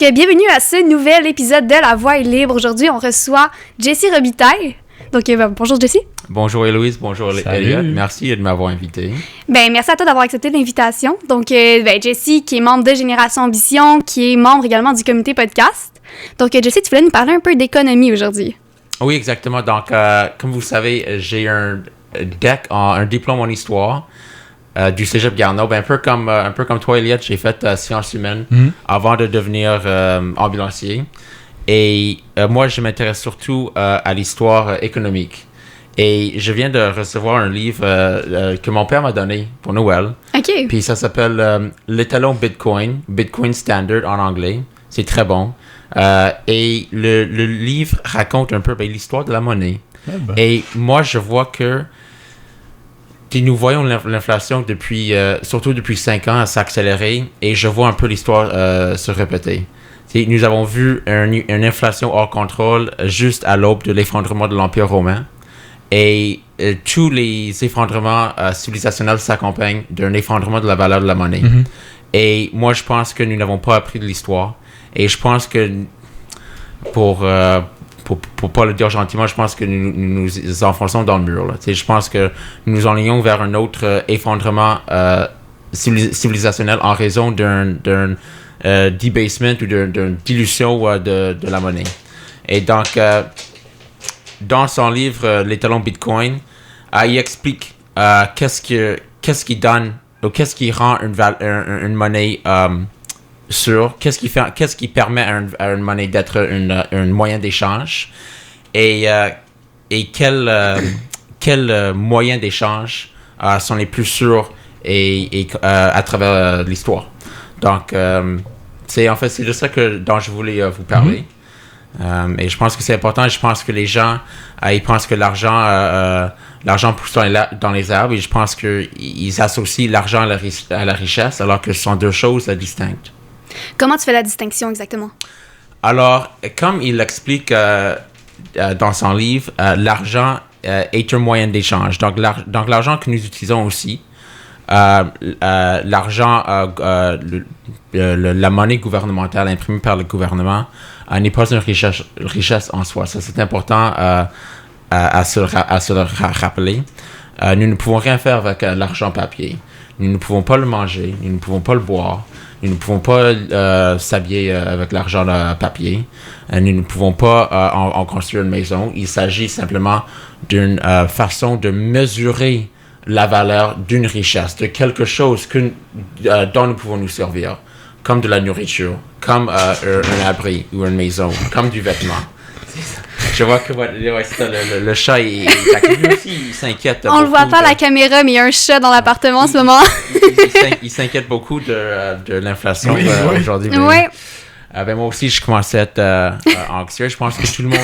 Bienvenue à ce nouvel épisode de La Voix est libre. Aujourd'hui, on reçoit Jessie Robitaille. Donc, bonjour Jessie. Bonjour Héloïse, bonjour Elliot. Merci de m'avoir invité. Merci à toi d'avoir accepté l'invitation. Donc, Jessie, qui est membre de Génération Ambition, qui est membre également du comité podcast. Donc, Jessie, tu voulais nous parler un peu d'économie aujourd'hui. Oui, exactement. Donc, comme vous savez, j'ai un diplôme en histoire du Cégep Garneau. Un peu comme toi, Elliot, j'ai fait sciences humaines avant de devenir ambulancier. Et moi, je m'intéresse surtout à l'histoire économique. Et je viens de recevoir un livre que mon père m'a donné pour Noël. OK. Puis ça s'appelle L'étalon Bitcoin Standard en anglais. C'est très bon. Et le livre raconte un peu l'histoire de la monnaie. Ah ben. Et moi, je vois que nous voyons l'inflation surtout depuis 5 ans, s'accélérer. Et je vois un peu l'histoire se répéter. Nous avons vu une inflation hors contrôle juste à l'aube de l'effondrement de l'Empire romain. Et tous les effondrements civilisationnels s'accompagnent d'un effondrement de la valeur de la monnaie. Mm-hmm. Et moi, je pense que nous n'avons pas appris de l'histoire. Et je pense que, pour pas le dire gentiment, je pense que nous enfonçons dans le mur. Là. Je pense que nous enlignons vers un autre effondrement civilisationnel en raison d'un debasement ou d'une dilution de la monnaie. Et donc, dans son livre L'étalon Bitcoin, il explique qu'est-ce qui donne ou qu'est-ce qui rend une monnaie sûre, qu'est-ce qui permet à une monnaie d'être un moyen d'échange et quels moyens d'échange sont les plus sûrs et à travers l'histoire. Donc, c'est de ça dont je voulais vous parler. Et je pense que c'est important. Je pense que les gens, ils pensent que l'argent pousse dans les arbres. Et je pense qu'ils associent l'argent à la richesse, alors que ce sont deux choses distinctes. Comment tu fais la distinction exactement? Alors, comme il l'explique dans son livre, l'argent est un moyen d'échange. Donc, l'argent que nous utilisons aussi, l'argent, la monnaie gouvernementale imprimée par le gouvernement n'est pas une richesse en soi. Ça, c'est important à se rappeler. Nous ne pouvons rien faire avec l'argent papier. Nous ne pouvons pas le manger, nous ne pouvons pas le boire, nous ne pouvons pas s'habiller avec l'argent papier, nous ne pouvons pas en construire une maison. Il s'agit simplement d'une façon de mesurer la valeur d'une richesse, de quelque chose dont nous pouvons nous servir, comme de la nourriture, comme un abri ou une maison, comme du vêtement. Je vois que le chat, lui aussi, il s'inquiète. On le voit pas à la caméra, mais il y a un chat dans l'appartement en ce moment. Il s'inquiète beaucoup de l'inflation aujourd'hui. Oui. Moi aussi, je commençais à être anxieux. Je pense que tout le monde,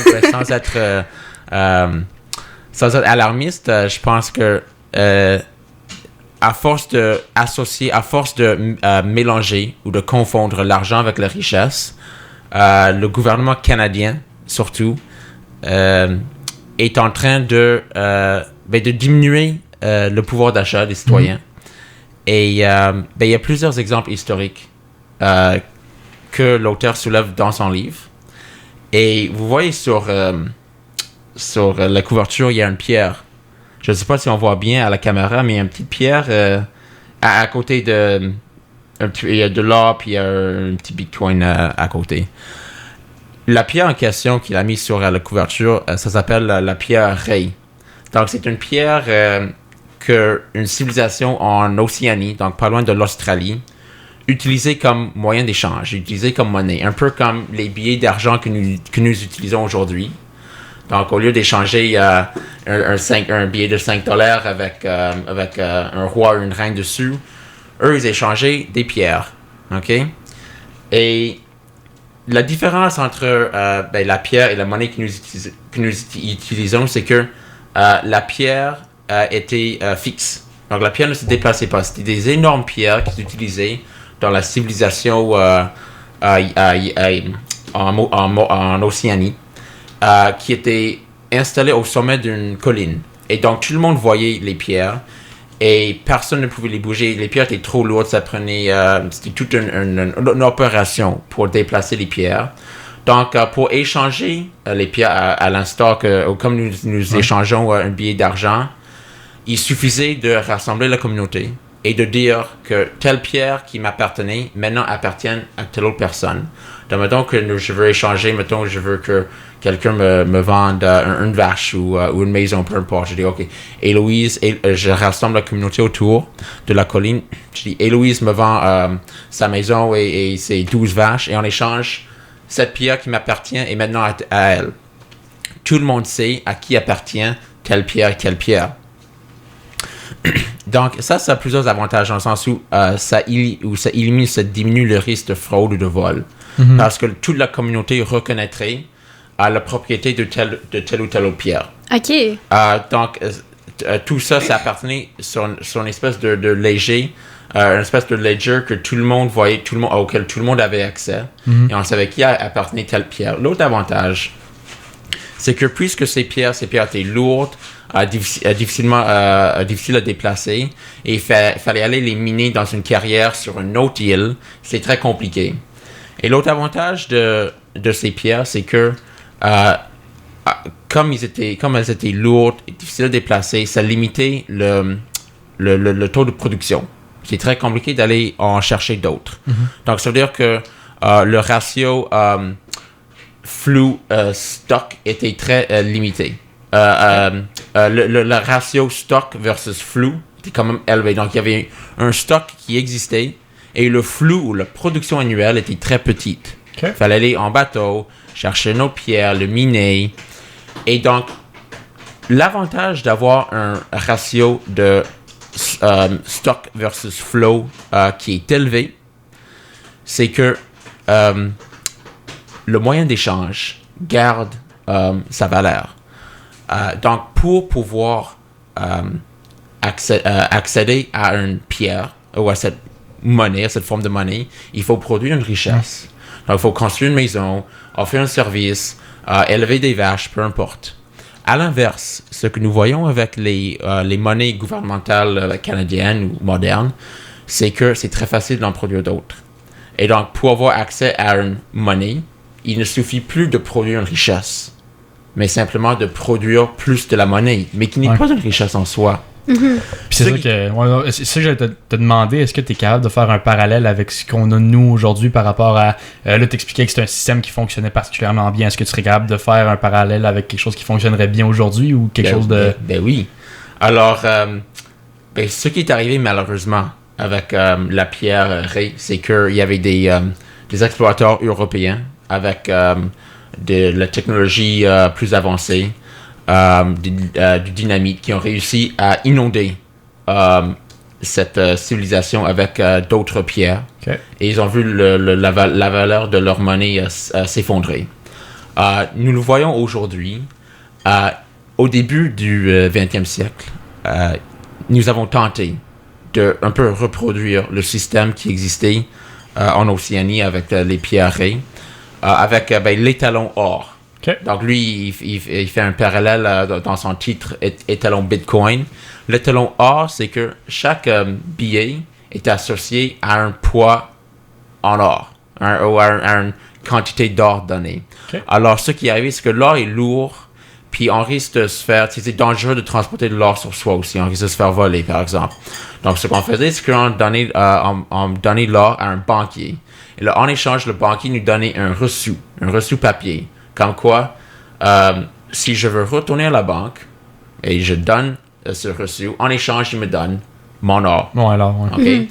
sans être alarmiste, je pense que à force de associer, à force de mélanger ou de confondre l'argent avec la richesse, le gouvernement canadien, surtout, est en train de diminuer le pouvoir d'achat des citoyens. Et il y a plusieurs exemples historiques que l'auteur soulève dans son livre. Et vous voyez sur la couverture, il y a une pierre. Je ne sais pas si on voit bien à la caméra, mais il y a une petite pierre à côté il y a de l'or, puis il y a un petit bitcoin à côté. La pierre en question qu'il a mise sur la couverture, ça s'appelle la pierre Ray. Donc, c'est une pierre qu'une civilisation en Océanie, donc pas loin de l'Australie, utilisait comme moyen d'échange, utilisait comme monnaie, un peu comme les billets d'argent que nous utilisons aujourd'hui. Donc, au lieu d'échanger un billet de $5 avec un roi ou une reine dessus, eux, ils échangeaient des pierres. OK? Et la différence entre la pierre et la monnaie que nous utilisons, c'est que la pierre était fixe. Donc, la pierre ne se déplaçait pas. C'était des énormes pierres qui s'utilisaient dans la civilisation en Océanie. Qui était installé au sommet d'une colline. Et donc, tout le monde voyait les pierres et personne ne pouvait les bouger. Les pierres étaient trop lourdes, ça prenait... c'était toute une opération pour déplacer les pierres. Donc, pour échanger les pierres à l'instar, comme nous échangeons un billet d'argent, il suffisait de rassembler la communauté et de dire que telle pierre qui m'appartenait maintenant appartient à telle autre personne. Donc, mettons que je veux échanger, mettons je veux que quelqu'un me vende une vache ou une maison, peu importe. Je dis, OK, Héloïse, je rassemble la communauté autour de la colline. Je dis, Héloïse me vend sa maison et ses 12 vaches, et en échange, cette pierre qui m'appartient est maintenant à elle. Tout le monde sait à qui appartient telle pierre et telle pierre. Donc, ça a plusieurs avantages dans le sens où ça élimine, ça diminue le risque de fraude ou de vol. Mm-hmm. Parce que toute la communauté reconnaîtrait la propriété de telle ou telle autre pierre. OK. Donc, tout ça appartenait sur une espèce de léger, une espèce de ledger que tout le monde voyait, auquel tout le monde avait accès. Mm-hmm. Et on savait qui appartenait telle pierre. L'autre avantage, c'est que puisque ces pierres étaient lourdes, difficiles à déplacer, et il fallait aller les miner dans une carrière sur une autre île, c'est très compliqué. Et l'autre avantage de ces pierres, c'est que comme elles étaient lourdes et difficiles à déplacer, ça limitait le taux de production. C'est très compliqué d'aller en chercher d'autres. Mm-hmm. Donc, ça veut dire que le ratio flou-stock était très limité. Le ratio stock versus flou était quand même élevé. Donc, il y avait un stock qui existait et le flou ou la production annuelle était très petite. Il fallait aller en bateau, chercher nos pierres, le miner. Et donc, l'avantage d'avoir un ratio de stock versus flow qui est élevé, c'est que le moyen d'échange garde sa valeur. Donc, pour pouvoir accéder à une pierre ou à cette monnaie, à cette forme de monnaie, il faut produire une richesse. Donc, il faut construire une maison, offrir un service, élever des vaches, peu importe. À l'inverse, ce que nous voyons avec les monnaies gouvernementales canadiennes ou modernes, c'est que c'est très facile d'en produire d'autres. Et donc, pour avoir accès à une monnaie, il ne suffit plus de produire une richesse, mais simplement de produire plus de la monnaie, mais qui n'est pas une richesse en soi. Mm-hmm. Puis c'est ça que j'allais te demander, est-ce que tu es capable de faire un parallèle avec ce qu'on a nous aujourd'hui par rapport à... là, t'expliquais que c'est un système qui fonctionnait particulièrement bien. Est-ce que tu serais capable de faire un parallèle avec quelque chose qui fonctionnerait bien aujourd'hui ou quelque chose de... Ben oui. Alors, ce qui est arrivé malheureusement avec la pierre Ray, c'est qu'il y avait des explorateurs européens avec de la technologie plus avancée, du dynamite, qui ont réussi à inonder cette civilisation avec d'autres pierres. Okay. Et ils ont vu la valeur de leur monnaie s'effondrer. Nous le voyons aujourd'hui. Au début du 20e siècle, nous avons tenté de un peu reproduire le système qui existait en Océanie avec les pierres Ray, avec l'étalon or. Okay. Donc lui, il fait un parallèle dans son titre étalon Bitcoin. L'étalon or, c'est que chaque billet est associé à un poids en or, ou à une quantité d'or donnée. Okay. Alors ce qui arrive, c'est que l'or est lourd, puis on risque de se faire... C'est dangereux de transporter de l'or sur soi aussi, on risque de se faire voler, par exemple. Donc ce qu'on faisait, c'est qu'on donnait l'or à un banquier. Et là, en échange, le banquier nous donnait un reçu papier. Comme quoi, si je veux retourner à la banque et je donne ce reçu, en échange, il me donne mon or. Bon, alors, ouais. Okay? Mm-hmm.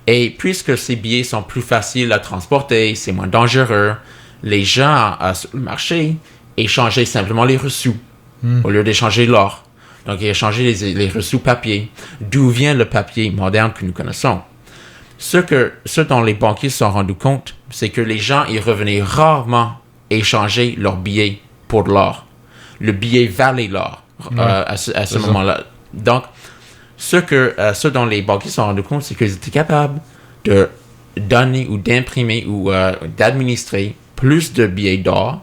Et puisque ces billets sont plus faciles à transporter, c'est moins dangereux, les gens sur le marché échangeaient simplement les reçus au lieu d'échanger l'or. Donc, ils échangeaient les reçus papier. D'où vient le papier moderne que nous connaissons? Ce dont les banquiers se sont rendus compte, c'est que les gens y revenaient rarement échanger leur billet pour de l'or. Le billet valait l'or à ce moment-là. Donc, ce dont les banquiers se sont rendus compte, c'est qu'ils étaient capables de donner ou d'imprimer ou d'administrer plus de billets d'or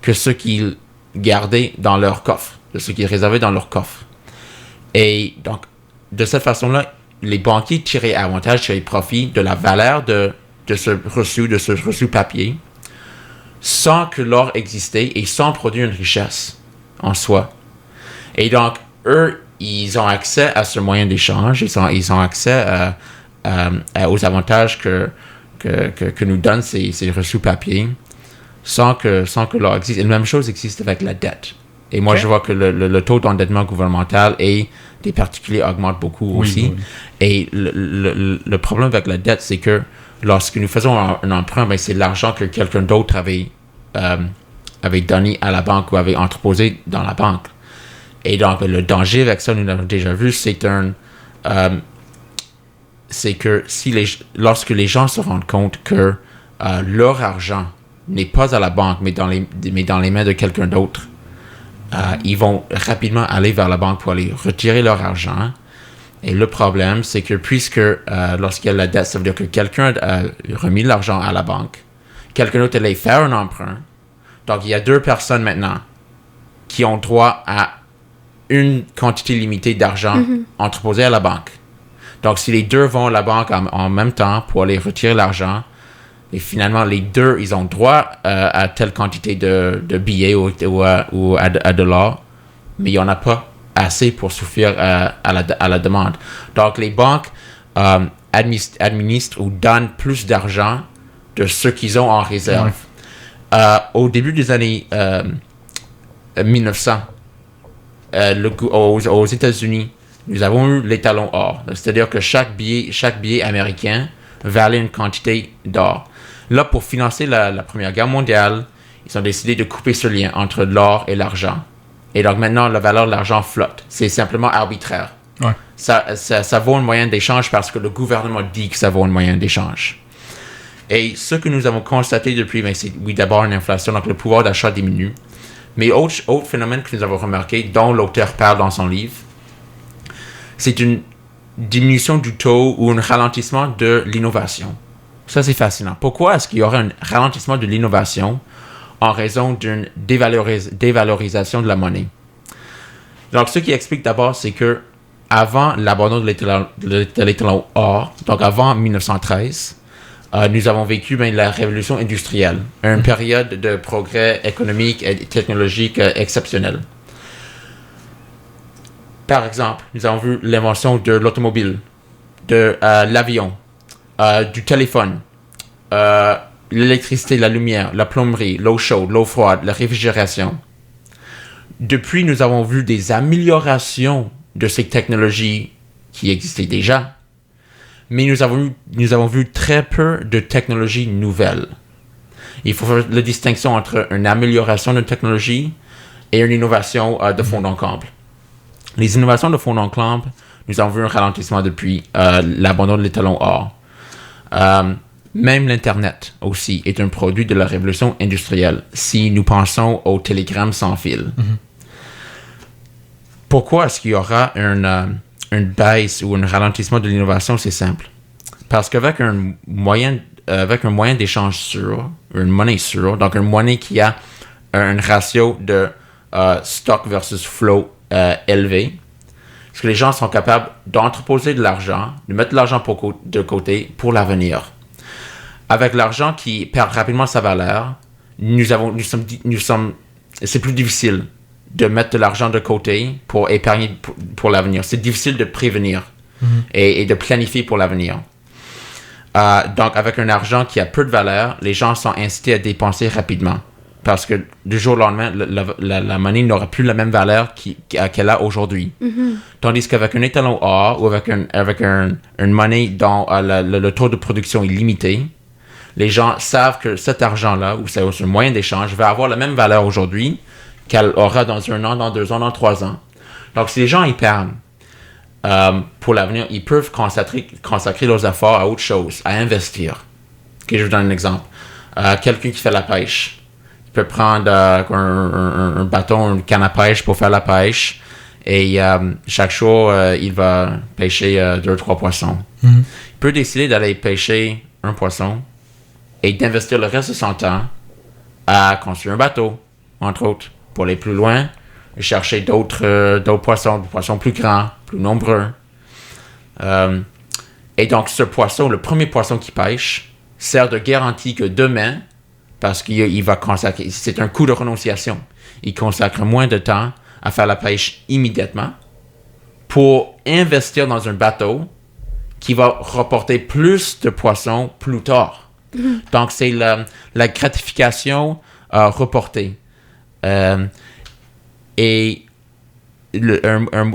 que ceux qu'ils gardaient dans leur coffre, de ceux qu'ils réservaient dans leur coffre. Et donc, de cette façon-là, les banquiers tiraient avantage, tiraient profit de la valeur de ce reçu papier, sans que l'or existait et sans produire une richesse en soi. Et donc, eux, ils ont accès à ce moyen d'échange, ils ont accès aux avantages que nous donnent ces reçus papier, sans que l'or existe. Et la même chose existe avec la dette. Et moi, je vois que le taux d'endettement gouvernemental et des particuliers augmente beaucoup aussi. Oui. Et le problème avec la dette, c'est que lorsque nous faisons un emprunt, ben, c'est l'argent que quelqu'un d'autre avait donné à la banque ou avait entreposé dans la banque. Et donc, le danger avec ça, nous l'avons déjà vu, c'est que lorsque les gens se rendent compte que leur argent n'est pas à la banque, mais dans les mains de quelqu'un d'autre, ils vont rapidement aller vers la banque pour aller retirer leur argent. Et le problème, c'est que puisque lorsqu'il y a la dette, ça veut dire que quelqu'un a remis l'argent à la banque, quelqu'un d'autre allait faire un emprunt. Donc, il y a 2 personnes maintenant qui ont droit à une quantité limitée d'argent entreposée à la banque. Donc, si les 2 vont à la banque en même temps pour aller retirer l'argent, et finalement, les 2, ils ont droit à telle quantité de billets ou à de l'or, mais il n'y en a pas assez pour suffire à la demande. Donc, les banques administrent ou donnent plus d'argent de ce qu'ils ont en réserve. Ouais. Au début des années 1900, aux États-Unis, nous avons eu l'étalon or. C'est-à-dire que chaque billet américain valait une quantité d'or. Là, pour financer la Première Guerre mondiale, ils ont décidé de couper ce lien entre l'or et l'argent. Et donc maintenant, la valeur de l'argent flotte. C'est simplement arbitraire. Ouais. Ça vaut un moyen d'échange parce que le gouvernement dit que ça vaut un moyen d'échange. Et ce que nous avons constaté depuis, c'est d'abord une inflation, donc le pouvoir d'achat diminue. Mais autre phénomène que nous avons remarqué, dont l'auteur parle dans son livre, c'est une diminution du taux ou un ralentissement de l'innovation. Ça, c'est fascinant. Pourquoi est-ce qu'il y aurait un ralentissement de l'innovation en raison d'une dévalorisation de la monnaie? Donc, ce qui explique d'abord, c'est que avant l'abandon de l'étalon or, donc avant 1913, nous avons vécu la révolution industrielle, une période de progrès économique et technologique exceptionnelle. Par exemple, nous avons vu l'invention de l'automobile, de l'avion, du téléphone, l'électricité, la lumière, la plomberie, l'eau chaude, l'eau froide, la réfrigération. Depuis, nous avons vu des améliorations de ces technologies qui existaient déjà, mais nous avons vu très peu de technologies nouvelles. Il faut faire la distinction entre une amélioration d'une technologie et une innovation de fond en comble. Les innovations de fond en comble, nous avons vu un ralentissement depuis l'abandon de l'étalon or. Même l'Internet aussi est un produit de la révolution industrielle, si nous pensons au télégramme sans fil. Pourquoi est-ce qu'il y aura une baisse ou un ralentissement de l'innovation? C'est simple. Parce qu'avec un moyen d'échange sûr, une monnaie sûre, donc une monnaie qui a un ratio de stock versus flow élevé, parce que les gens sont capables d'entreposer de l'argent, de mettre de l'argent de côté pour l'avenir. Avec l'argent qui perd rapidement sa valeur, c'est plus difficile de mettre de l'argent de côté pour épargner pour l'avenir. C'est difficile de prévenir et de planifier pour l'avenir. Donc, avec un argent qui a peu de valeur, les gens sont incités à dépenser rapidement. Parce que du jour au lendemain, la monnaie n'aura plus la même valeur qu'elle a aujourd'hui. Tandis qu'avec un étalon or ou avec une monnaie dont le taux de production est limité, les gens savent que cet argent-là, ou c'est un moyen d'échange, va avoir la même valeur aujourd'hui qu'elle aura dans 1 an, dans 2 ans, dans 3 ans. Donc, si les gens épargnent pour l'avenir, ils peuvent consacrer leurs efforts à autre chose, à investir. Okay, je vous donne un exemple. Quelqu'un qui fait la pêche, il peut prendre un bâton, une canne à pêche pour faire la pêche et chaque jour, il va pêcher 2-3 poissons. Il peut décider d'aller pêcher un poisson et d'investir le reste de son temps à construire un bateau, entre autres, pour aller plus loin et chercher d'autres poissons, des poissons plus grands, plus nombreux. Et donc, ce poisson, le premier poisson qui pêche, sert de garantie que demain, parce qu'il va consacrer, c'est un coup de renonciation, il consacre moins de temps à faire la pêche immédiatement pour investir dans un bateau qui va rapporter plus de poissons plus tard. Donc, c'est la gratification reportée. Et un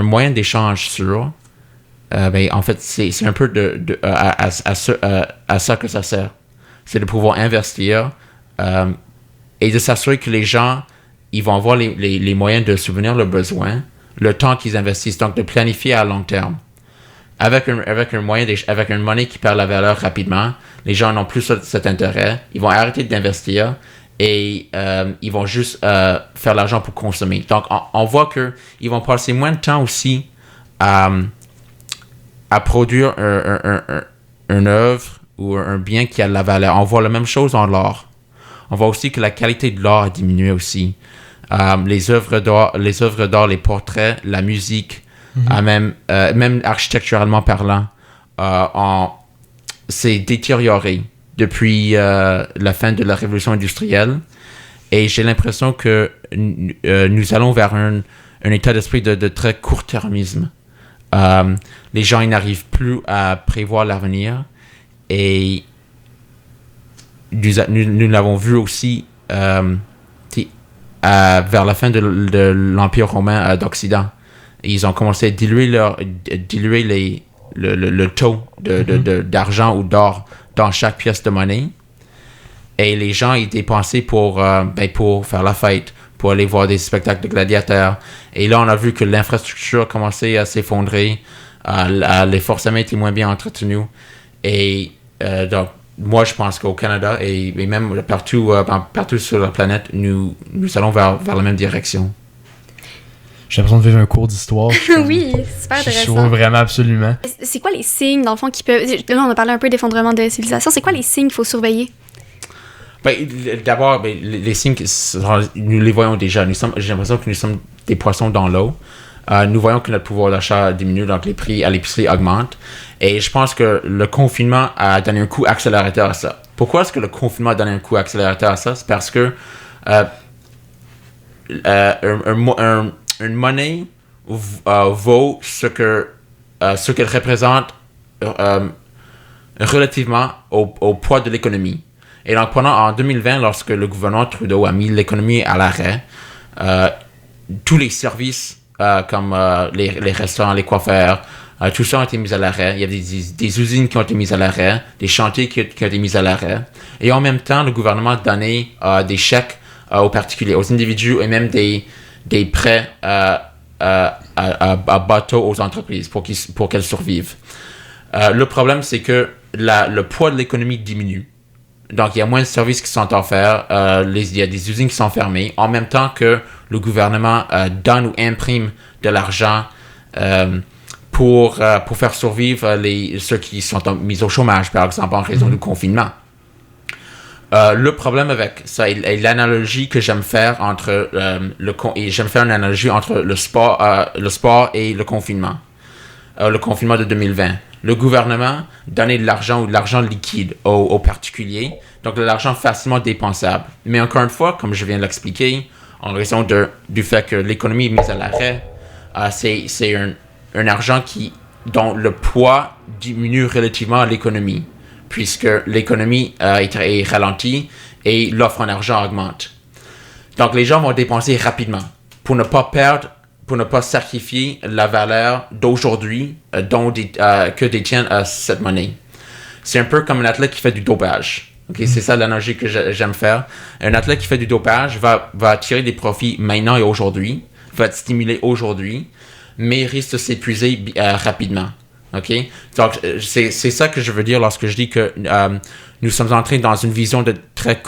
moyen d'échange sûr, en fait, c'est un peu à ça que ça sert. C'est de pouvoir investir et de s'assurer que les gens ils vont avoir les moyens de subvenir leurs besoins, le temps qu'ils investissent, donc de planifier à long terme. Avec une monnaie qui perd la valeur rapidement, les gens n'ont plus cet intérêt, ils vont arrêter d'investir et ils vont juste faire l'argent pour consommer. Donc, on voit qu'ils vont passer moins de temps aussi à produire une œuvre ou un bien qui a de la valeur. On voit la même chose en l'art. On voit aussi que la qualité de l'art a diminué aussi. Les œuvres d'art, les portraits, la musique, même architecturalement parlant, s'est détérioré depuis la fin de la révolution industrielle. Et j'ai l'impression que nous allons vers un état d'esprit de très court-termisme. Les gens ils n'arrivent plus à prévoir l'avenir. Et nous l'avons vu aussi vers la fin de l'Empire romain d'Occident. Ils ont commencé à diluer le taux d'argent ou d'or dans chaque pièce de monnaie. Et les gens ils dépensaient pour faire la fête, pour aller voir des spectacles de gladiateurs. Et là, on a vu que l'infrastructure commençait à s'effondrer. Les forces armées étaient moins bien entretenues. Et donc, moi, je pense qu'au Canada et même partout sur la planète, nous allons vers la même direction. J'ai l'impression de vivre un cours d'histoire. Oui, super intéressant. Je vois vraiment absolument. C'est quoi les signes, dans le fond, qui peuvent... Là, on a parlé un peu d'effondrement de civilisation. C'est quoi les signes qu'il faut surveiller? D'abord, les signes, nous les voyons déjà. J'ai l'impression que nous sommes des poissons dans l'eau. Nous voyons que notre pouvoir d'achat diminue, donc les prix à l'épicerie augmentent. Et je pense que le confinement a donné un coup accélérateur à ça. Pourquoi est-ce que le confinement a donné un coup accélérateur à ça? C'est parce que une monnaie vaut ce qu'elle représente relativement au poids de l'économie. Et donc, en 2020, lorsque le gouvernement Trudeau a mis l'économie à l'arrêt, tous les services comme les restaurants, les coiffeurs, tout ça a été mis à l'arrêt. Il y a des usines qui ont été mises à l'arrêt, des chantiers qui ont été mis à l'arrêt. Et en même temps, le gouvernement a donné des chèques aux particuliers, aux individus et même des prêts à bateau aux entreprises pour qu'elles survivent. Le problème, c'est que le poids de l'économie diminue. Donc, il y a moins de services qui sont offerts, il y a des usines qui sont fermées, en même temps que le gouvernement donne ou imprime de l'argent pour faire survivre ceux qui sont mis au chômage, par exemple, en raison du confinement. Le problème avec ça, et l'analogie que j'aime faire entre une analogie entre le sport et le confinement de 2020. Le gouvernement donnait de l'argent ou de l'argent liquide aux particuliers, donc de l'argent facilement dépensable. Mais encore une fois, comme je viens de l'expliquer, en raison du fait que l'économie est mise à l'arrêt, c'est un argent dont le poids diminue relativement à l'économie, puisque l'économie est ralentie et l'offre en argent augmente. Donc les gens vont dépenser rapidement pour ne pas sacrifier la valeur d'aujourd'hui que détient cette monnaie. C'est un peu comme un athlète qui fait du dopage. Okay? C'est ça l'analogie que j'aime faire. Un athlète qui fait du dopage va tirer des profits maintenant et aujourd'hui, va être stimulé aujourd'hui, mais risque de s'épuiser rapidement. Okay? Donc, c'est ça que je veux dire lorsque je dis que nous sommes entrés dans une vision de très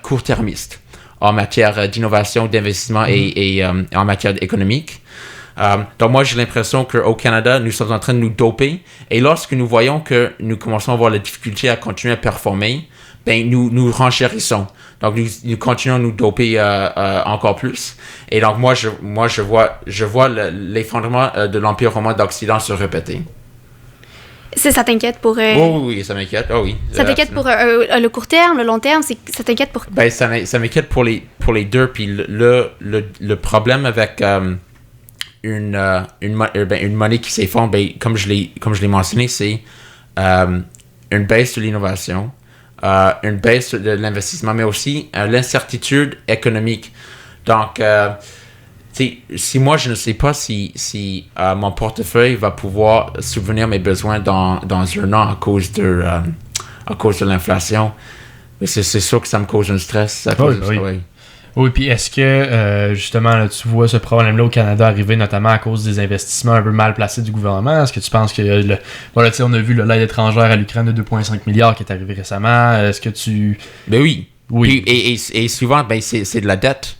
court-termiste en matière d'innovation, d'investissement et en matière économique. Donc moi, j'ai l'impression qu'au Canada, nous sommes en train de nous doper. Et lorsque nous voyons que nous commençons à avoir la difficulté à continuer à performer ben nous renchérissons. Donc nous continuons à nous doper encore plus. Et donc moi je vois l'effondrement de l'Empire romain d'Occident se répéter. Ça t'inquiète pour... Oui, ça m'inquiète. Oh, oui. Ça t'inquiète pour le court terme, le long terme? Ça t'inquiète pour... Ben, ça m'inquiète pour les deux. Puis le problème avec une monnaie qui s'effondre, ben, comme je l'ai mentionné, c'est une baisse de l'innovation, une baisse de l'investissement, mais aussi l'incertitude économique. Donc, si moi, je ne sais pas si mon portefeuille va pouvoir subvenir mes besoins dans un an à cause de l'inflation, mais c'est sûr que ça me cause un stress. Oui, puis est-ce que, justement, là, tu vois ce problème-là au Canada arriver, notamment à cause des investissements un peu mal placés du gouvernement? Est-ce que tu penses que... Voilà, tu sais, on a vu l'aide étrangère à l'Ukraine de 2,5 milliards qui est arrivé récemment. Est-ce que tu... Ben oui. Oui. Puis, et souvent, ben, c'est de la dette.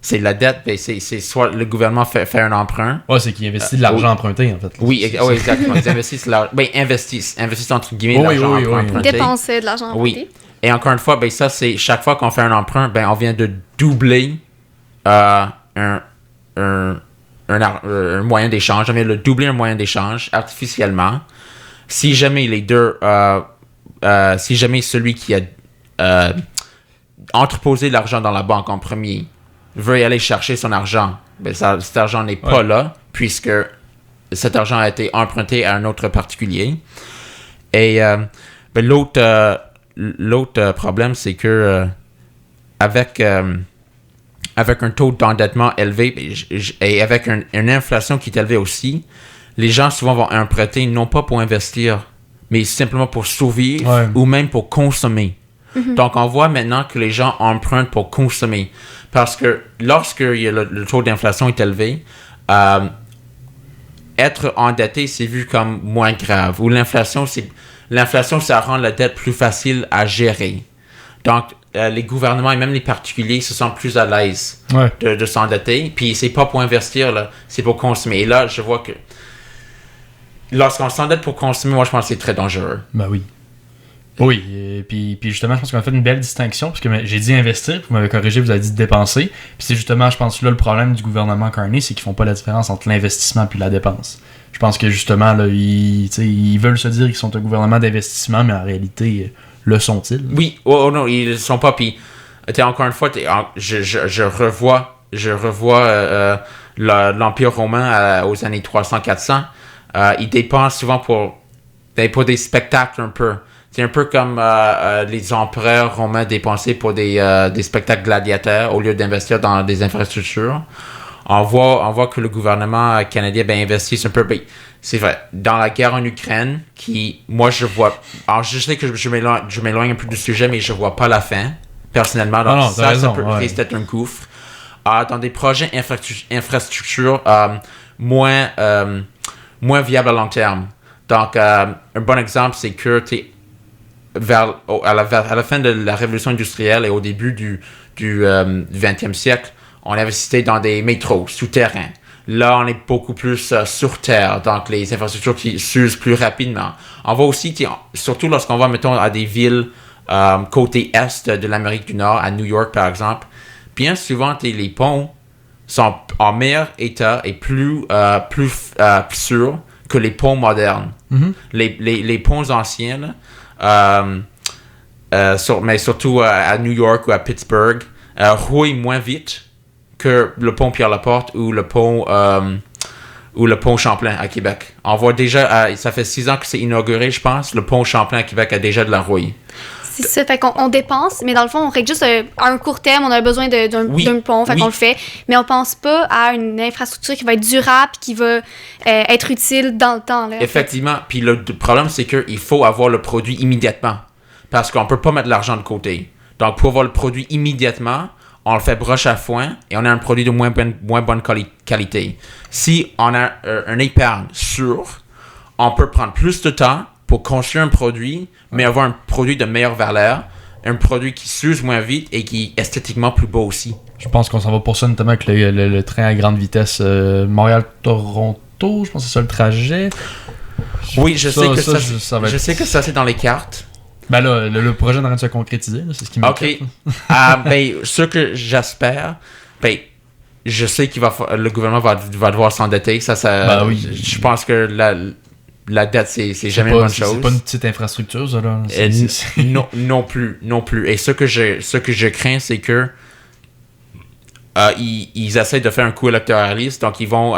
C'est de la dette, ben c'est soit le gouvernement fait un emprunt. C'est qu'il investit de l'argent emprunté, en fait. Oui, exactement. Ils investissent investissent entre guillemets l'argent emprunté. Dépenser de l'argent emprunté. Oui. Et encore une fois, ben ça, c'est chaque fois qu'on fait un emprunt, ben on vient de doubler un moyen d'échange. On vient de doubler un moyen d'échange artificiellement. Si jamais les deux, si jamais celui qui a entreposé l'argent dans la banque en premier veut y aller chercher son argent, ben cet argent n'est pas là, puisque cet argent a été emprunté à un autre particulier. Et ben l'autre problème, c'est que avec un taux d'endettement élevé et avec une inflation qui est élevée aussi, les gens souvent vont emprunter non pas pour investir, mais simplement pour survivre ou même pour consommer. Mm-hmm. Donc, on voit maintenant que les gens empruntent pour consommer. Parce que lorsque le taux d'inflation est élevé, être endetté, c'est vu comme moins grave. Ou l'inflation, ça rend la dette plus facile à gérer. Donc, les gouvernements et même les particuliers se sentent plus à l'aise de s'endetter. Puis, c'est pas pour investir, là, c'est pour consommer. Et là, je vois que lorsqu'on s'endette pour consommer, moi, je pense que c'est très dangereux. Ben oui. Oui, et puis justement, je pense qu'on a fait une belle distinction, parce que j'ai dit investir, puis vous m'avez corrigé, vous avez dit dépenser. Puis c'est justement, je pense, là, le problème du gouvernement Carney, c'est qu'ils font pas la différence entre l'investissement puis la dépense. Je pense que justement, là, ils veulent se dire qu'ils sont un gouvernement d'investissement, mais en réalité, le sont-ils? Oui, non, ils ne sont pas. Puis, encore une fois, je revois l'Empire romain aux années 300-400. Ils dépensent souvent pour des spectacles un peu. C'est un peu comme les empereurs romains dépensaient pour des spectacles gladiateurs au lieu d'investir dans des infrastructures. On voit que le gouvernement canadien investit un peu. C'est vrai, dans la guerre en Ukraine, qui, moi, je vois... Alors, je sais que je m'éloigne un peu du sujet, mais je vois pas la fin, personnellement. Donc, ça risque d'être un gouffre. Dans des projets infrastructures moins viables à long terme. Donc, un bon exemple, c'est que à la fin de la révolution industrielle et au début du 20e siècle, on investissait dans des métros souterrains. Là, on est beaucoup plus sur terre, donc les infrastructures qui s'usent plus rapidement. On voit aussi, surtout lorsqu'on va, mettons, à des villes côté est de l'Amérique du Nord, à New York par exemple, bien souvent, les ponts sont en meilleur état et plus sûrs que les ponts modernes. Mm-hmm. Les ponts anciens, mais surtout à New York ou à Pittsburgh, rouillent moins vite que le pont Pierre-Laporte ou le pont Champlain à Québec. On voit déjà, ça fait 6 ans que c'est inauguré, je pense, le pont Champlain à Québec a déjà de la rouille. C'est ça, fait qu'on dépense, mais dans le fond, on règle juste à un court terme, on a besoin d'un pont, fait qu'on le fait, mais on pense pas à une infrastructure qui va être durable, qui va être utile dans le temps. Là, effectivement, puis le problème, c'est qu'il faut avoir le produit immédiatement, parce qu'on peut pas mettre l'argent de côté. Donc, pour avoir le produit immédiatement, on le fait broche à foin et on a un produit de moins bonne qualité. Si on a un épargne sûr, on peut prendre plus de temps pour construire un produit, mais avoir un produit de meilleure valeur, un produit qui s'use moins vite et qui est esthétiquement plus beau aussi. Je pense qu'on s'en va pour ça, notamment avec le train à grande vitesse Montréal-Toronto, je pense que c'est ça le trajet. Oui, je sais que ça c'est dans les cartes. Ben là, le projet est en train de se concrétiser, là, c'est ce qui m'inquiète. OK. Ben, ce que j'espère, ben, je sais que le gouvernement va devoir s'endetter. Ben oui. Je pense que la dette, c'est jamais une bonne chose. C'est pas une petite infrastructure, ça, là. Non plus. Et ce que je crains, c'est que ils essaient de faire un coup électoraliste, donc ils vont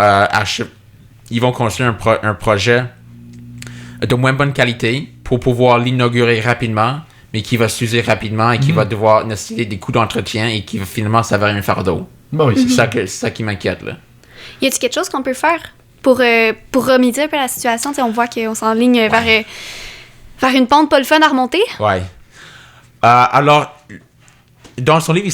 construire un projet de moins bonne qualité pour pouvoir l'inaugurer rapidement, mais qui va s'user rapidement et qui va devoir nécessiter des coûts d'entretien et qui va finalement s'avérer un fardeau. Ben oui, c'est ça qui m'inquiète, là. Y a-t-il quelque chose qu'on peut faire pour remédier un peu à la situation? T'sais, on voit qu'on s'enligne vers une pente pas le fun à remonter. Ouais. Alors, dans son livre,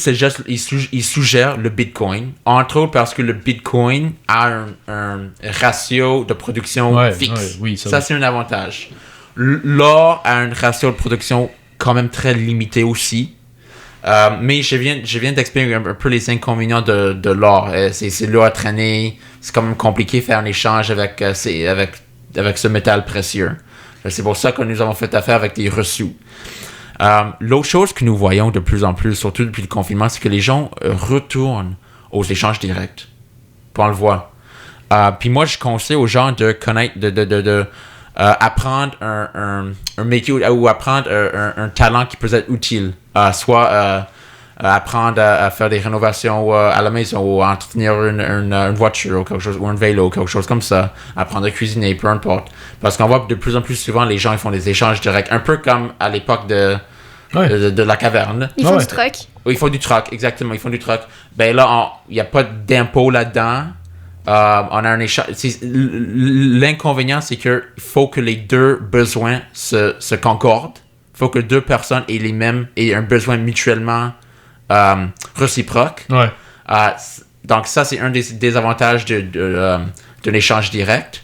il suggère le Bitcoin, entre autres parce que le Bitcoin a un ratio de production fixe. Ouais, oui, ça, c'est un avantage. L'or a un ratio de production quand même très limité aussi. Mais je viens d'expliquer un peu les inconvénients de l'or. C'est lourd à traîner. C'est quand même compliqué de faire un échange avec ce métal précieux. C'est pour ça que nous avons fait affaire avec des reçus. L'autre chose que nous voyons de plus en plus, surtout depuis le confinement, c'est que les gens retournent aux échanges directs. Puis on le voit. Puis moi, je conseille aux gens de connaître, apprendre un métier ou apprendre un talent qui peut être utile. Soit apprendre à faire des rénovations à la maison ou à entretenir une voiture ou quelque chose, ou un vélo, quelque chose comme ça. Apprendre à cuisiner, peu importe. Parce qu'on voit de plus en plus souvent, les gens ils font des échanges directs. Un peu comme à l'époque de la caverne. Ils font du truck. Oui, ils font du truck, exactement. Ils font du truck. Ben là, il n'y a pas d'impôt là-dedans. On a un échange. L'inconvénient, c'est qu'il faut que les deux besoins se concordent. Il faut que deux personnes aient un besoin mutuellement réciproque. Ouais. Donc ça, c'est un des avantages d'un échange direct.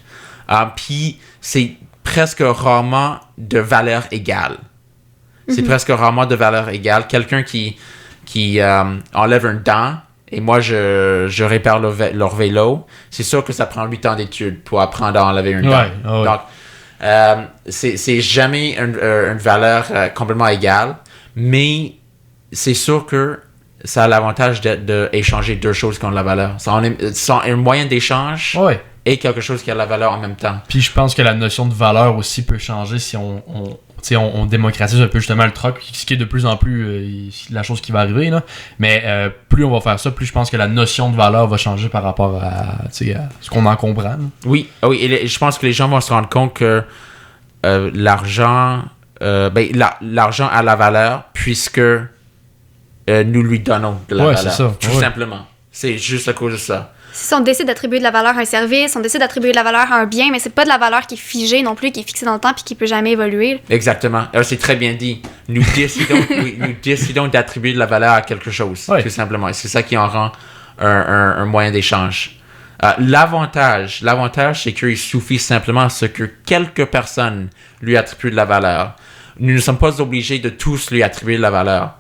Puis c'est presque rarement de valeur égale. C'est presque rarement de valeur égale. Quelqu'un qui enlève un dent et moi, je répare leur vélo, c'est sûr que ça prend 8 ans d'études pour apprendre à enlever une dent. Ouais. Donc, c'est jamais une valeur complètement égale, mais c'est sûr que ça a l'avantage d'échanger deux choses qui ont de la valeur. C'est un moyen d'échange et quelque chose qui a de la valeur en même temps. Puis je pense que la notion de valeur aussi peut changer si on démocratise un peu justement le troc, ce qui est de plus en plus la chose qui va arriver. Là. Mais plus on va faire ça, plus je pense que la notion de valeur va changer par rapport à ce qu'on en comprend. Là. Oui, et je pense que les gens vont se rendre compte que l'argent a la valeur puisque nous lui donnons de la valeur. C'est ça. Tout simplement. C'est juste à cause de ça. Si on décide d'attribuer de la valeur à un service, on décide d'attribuer de la valeur à un bien, mais c'est pas de la valeur qui est figée non plus, qui est fixée dans le temps puis qui peut jamais évoluer. Exactement. Alors, c'est très bien dit. Nous décidons d'attribuer de la valeur à quelque chose, tout simplement. Et c'est ça qui en rend un moyen d'échange. L'avantage, c'est qu'il suffit simplement à ce que quelques personnes lui attribuent de la valeur. Nous ne sommes pas obligés de tous lui attribuer de la valeur.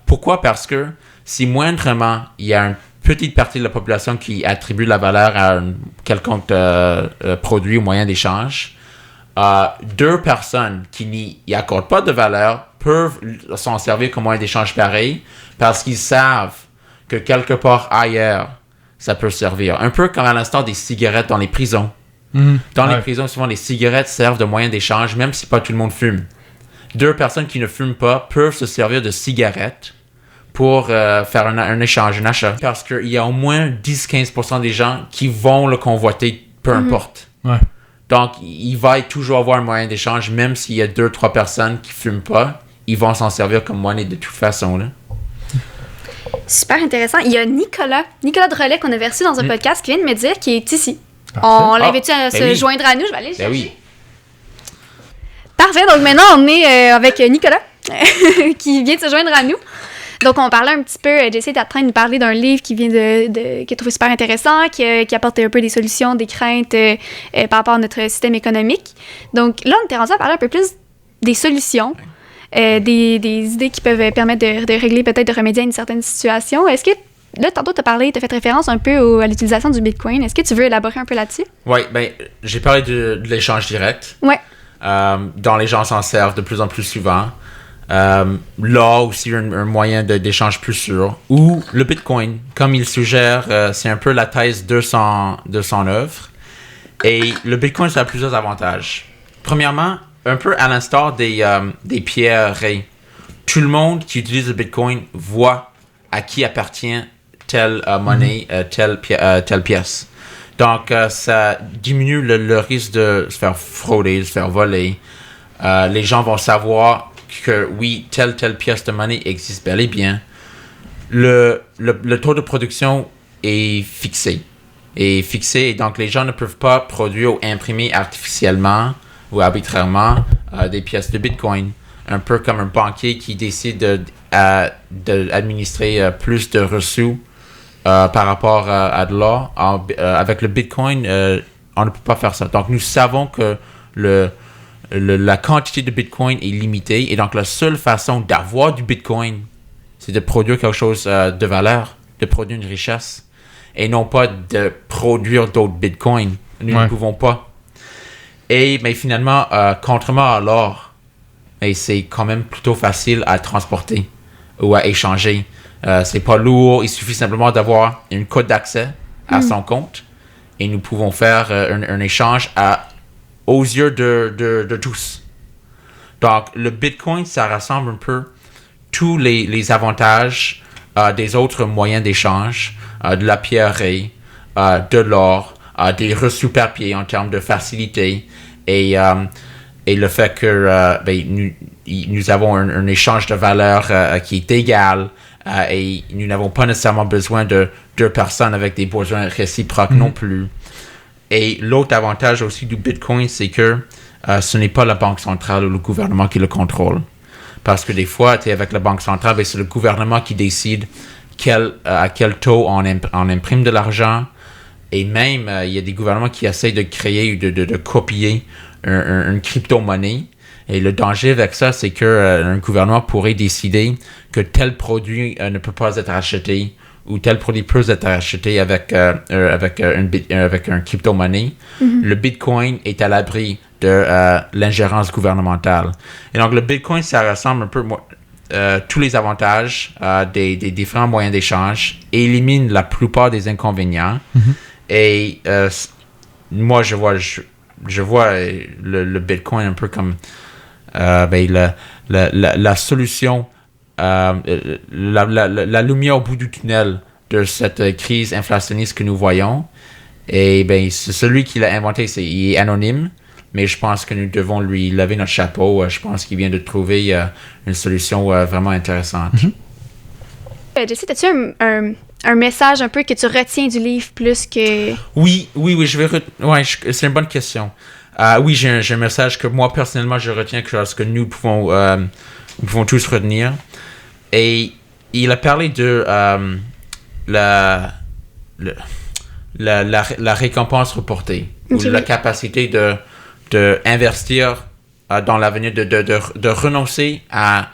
Pourquoi? Parce que si moindrement il y a une petite partie de la population qui attribue de la valeur à un quelconque produit ou moyen d'échange, deux personnes qui n'y accordent pas de valeur peuvent s'en servir comme moyen d'échange pareil parce qu'ils savent que quelque part ailleurs, ça peut servir. Un peu comme à l'instant des cigarettes dans les prisons. Dans les prisons, souvent, les cigarettes servent de moyen d'échange, même si pas tout le monde fume. Deux personnes qui ne fument pas peuvent se servir de cigarettes pour faire un échange, un achat. Parce qu'il y a au moins 10-15% des gens qui vont le convoiter, peu importe. Ouais. Donc, il va toujours avoir un moyen d'échange, même s'il y a 2-3 personnes qui ne fument pas, ils vont s'en servir comme monnaie de toute façon. Là. Super intéressant. Il y a Nicolas de Relais qu'on avait reçu dans un podcast qui vient de me dire qu'il est ici. Parfait. On l'invite à se joindre à nous. Je vais aller le chercher. Oui. Parfait. Donc maintenant, on est avec Nicolas qui vient de se joindre à nous. Donc, on parlait un petit peu, Jesse est en train de nous parler d'un livre qui vient qui est trouvé super intéressant, qui apporte un peu des solutions, des craintes par rapport à notre système économique. Donc là, on était rendu à parler un peu plus des solutions, des idées qui peuvent permettre de régler, peut-être de remédier à une certaine situation. Est-ce que, là, tantôt, tu as fait référence un peu à l'utilisation du Bitcoin. Est-ce que tu veux élaborer un peu là-dessus? Oui, j'ai parlé de l'échange direct. Ouais. dont les gens s'en servent de plus en plus souvent. L'or aussi un moyen d'échange plus sûr. Ou le Bitcoin, comme il suggère, c'est un peu la thèse de son œuvre. Et le Bitcoin, ça a plusieurs avantages. Premièrement, un peu à l'instar des pierreries. Tout le monde qui utilise le Bitcoin voit à qui appartient telle monnaie, telle pièce. Donc, ça diminue le risque de se faire frauder, de se faire voler. Les gens vont savoir que oui, telle pièce de monnaie existe bel et bien. Le taux de production est fixé. Et donc les gens ne peuvent pas produire ou imprimer artificiellement ou arbitrairement des pièces de Bitcoin. Un peu comme un banquier qui décide d'administrer plus de reçus par rapport à de l'or. Avec le Bitcoin, on ne peut pas faire ça. Donc nous savons que la quantité de Bitcoin est limitée et donc la seule façon d'avoir du Bitcoin, c'est de produire quelque chose de valeur, de produire une richesse. Et non pas de produire d'autres bitcoins. Nous ne pouvons pas. Mais finalement, contrairement à l'or, c'est quand même plutôt facile à transporter ou à échanger. C'est pas lourd. Il suffit simplement d'avoir une code d'accès à son compte et nous pouvons faire un échange aux yeux de tous. Donc, le bitcoin, ça rassemble un peu tous les avantages des autres moyens d'échange. De la pierrerie, de l'or, des reçus papier en termes de facilité et le fait que nous avons un échange de valeur qui est égal et nous n'avons pas nécessairement besoin de deux personnes avec des besoins réciproques non plus. Et l'autre avantage aussi du Bitcoin, c'est que ce n'est pas la banque centrale ou le gouvernement qui le contrôle. Parce que des fois, avec la banque centrale, c'est le gouvernement qui décide à quel taux on imprime de l'argent. Et même, il y a des gouvernements qui essayent de créer ou de copier une crypto-monnaie. Et le danger avec ça, c'est qu'un gouvernement pourrait décider que tel produit ne peut pas être acheté ou tel produit peut être acheté avec un crypto-monnaie. Le Bitcoin est à l'abri de l'ingérence gouvernementale. Et donc, le Bitcoin, ça ressemble un peu... tous les avantages des différents moyens d'échange et élimine la plupart des inconvénients. Et moi, je vois le Bitcoin un peu comme la solution, la lumière au bout du tunnel de cette crise inflationniste que nous voyons. Et c'est celui qui l'a inventé, il est anonyme. Mais je pense que nous devons lui lever notre chapeau. Je pense qu'il vient de trouver une solution vraiment intéressante. Jesse, as-tu un message un peu que tu retiens du livre plus que... Oui, c'est une bonne question. Oui, j'ai un message que moi, personnellement, je retiens que nous pouvons tous retenir. Et il a parlé de la récompense reportée. Ou la capacité de investir dans l'avenir, de renoncer à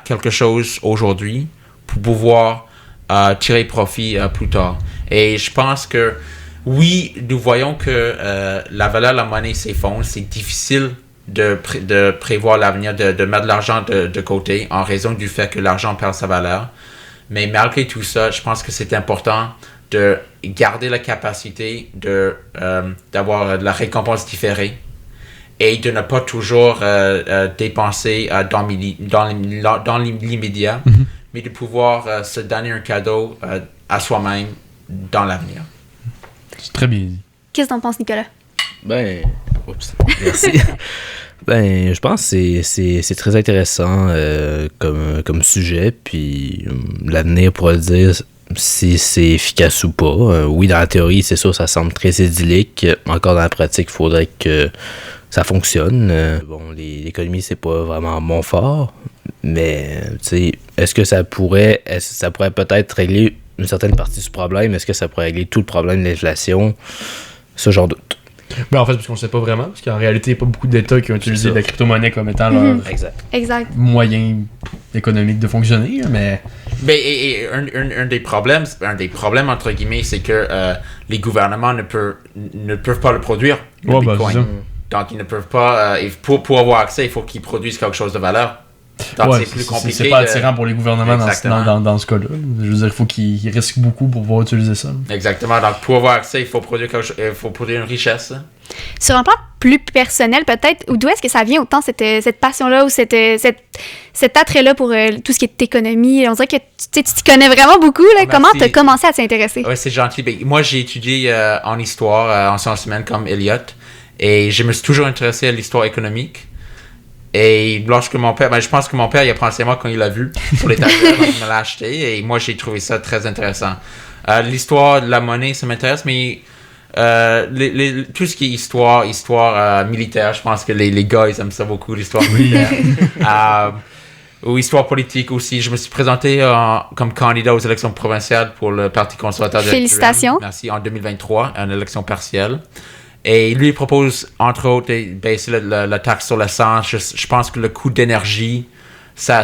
quelque chose aujourd'hui pour pouvoir tirer profit plus tard. Et je pense que oui, nous voyons que la valeur de la monnaie s'effondre. C'est difficile de prévoir l'avenir, de mettre de l'argent de côté en raison du fait que l'argent perd sa valeur. Mais malgré tout ça, je pense que c'est important de garder la capacité d'avoir de la récompense différée et de ne pas toujours dépenser dans l'immédiat, mais de pouvoir se donner un cadeau à soi-même dans l'avenir. C'est très bien dit. Qu'est-ce que t'en penses, Nicolas? Merci. Je pense que c'est très intéressant comme sujet, puis l'avenir pourra le dire si c'est efficace ou pas. Oui, dans la théorie, c'est sûr, ça semble très idyllique. Encore dans la pratique, il faudrait que ça fonctionne. L'économie, c'est pas vraiment mon fort, mais est-ce que ça pourrait peut-être régler une certaine partie du problème? Est-ce que ça pourrait régler tout le problème de l'inflation? Ça, j'en doute. En fait, parce qu'on ne sait pas vraiment, parce qu'en réalité, il n'y a pas beaucoup d'États qui ont utilisé la crypto-monnaie comme étant leur moyen économique de fonctionner, mais... un des problèmes, entre guillemets, c'est que les gouvernements ne peuvent pas le produire, le Bitcoin. Donc, ils ne peuvent pas... pour avoir accès, il faut qu'ils produisent quelque chose de valeur. Donc, c'est plus compliqué. C'est pas attirant pour les gouvernements dans ce cas-là. Je veux dire, il faut qu'ils risquent beaucoup pour pouvoir utiliser ça. Exactement. Donc, pour avoir accès, il faut produire une richesse. Sur un plan plus personnel, peut-être, d'où est-ce que ça vient autant cette passion-là ou cet attrait-là pour tout ce qui est économie? On dirait que tu t'y connais vraiment beaucoup. Là. Comment tu as commencé à t'y intéresser? Oui, c'est gentil. Moi, j'ai étudié en histoire, en sciences humaines comme Elliot, et je me suis toujours intéressé à l'histoire économique. Et lorsque mon père, je pense que mon père, il a pensé à moi quand il l'a vu sur l'étagère, donc il me l'a acheté, et moi, j'ai trouvé ça très intéressant. L'histoire de la monnaie, ça m'intéresse, mais tout ce qui est histoire militaire, je pense que les gars, ils aiment ça beaucoup, l'histoire militaire. Ou histoire politique aussi. Je me suis présenté comme candidat aux élections provinciales pour le Parti conservateur de Félicitations. Merci, en 2023, une élection partielle. Et lui, il propose, entre autres, de baisser la taxe sur l'essence. Je pense que le coût d'énergie, ça